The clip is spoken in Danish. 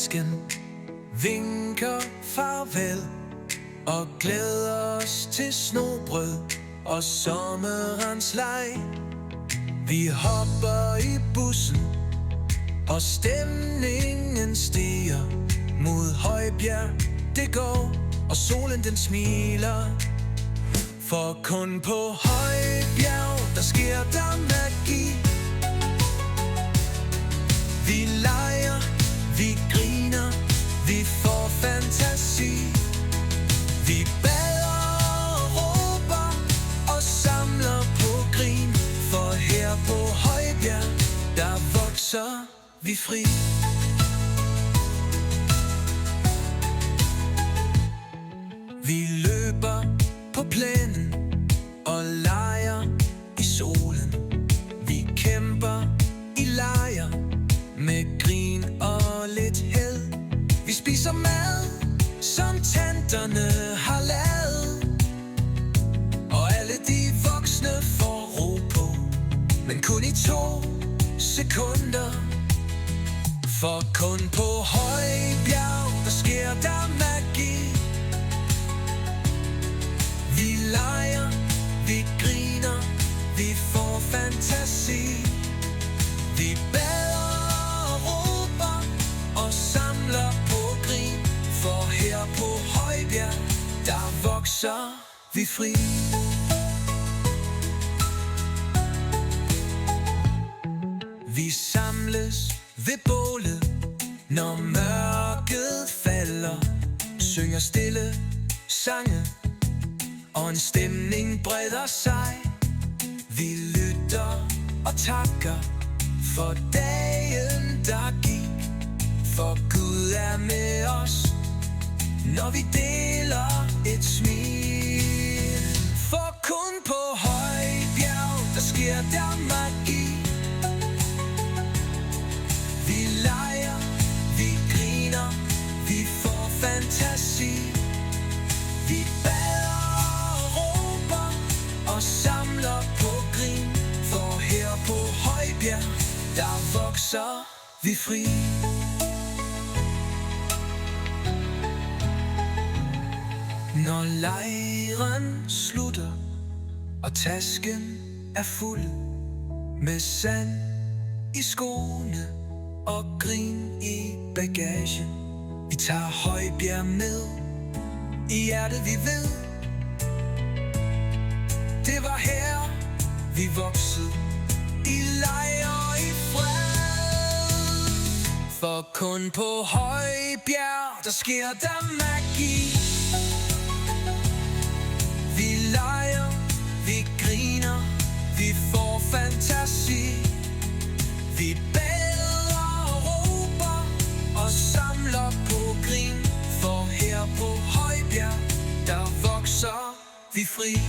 tasken, vinker farvel og glæder os til snobrød og sommerens leg. Vi hopper i bussen, og stemningen stiger mod Højbjerg. Det går, og solen den smiler. For kun på Højbjerg, der sker der magi. Vi leger, vi griner, vi får fantasi. Vi bader og råber og samler på grin. For her på Højbjerg, der vokser vi fri. Vi løber på plænen og leger i solen. Vi kæmper i lejr med grin og lidt held. Vi spiser mad, som tanterne har lavet, og alle de voksne får ro på, men kun i 2 sekunder. For kun på Højbjerg, der sker der magi. Vi leger, vi griner, vi får fantasi. Vi bader og råber og samler på grin. For her på Højbjerg, der vokser vi fri. Vi samles ved bålet, når mørket falder. Synger stille sange, og en stemning breder sig. Vi lytter og takker for dagen, der gik. For Gud er med os, når vi deler et smil. For kun på Højbjerg, der sker der magi. Vi leger, vi griner, vi får fantasi. Vi bader og råber og samler på grin. For her på Højbjerg, der vokser vi fri. Når lejren slutter, og tasken er fuld med sand i skoene og grin i bagagen. Vi tager Højbjerg med i hjertet, vi ved. Det var her, vi voksede i leg og i fred. For kun på Højbjerg, der sker der magi. Vi leger, vi griner, vi får fantasi. Vi bader og råber og samler på grin. For her på Højbjerg, der vokser vi fri.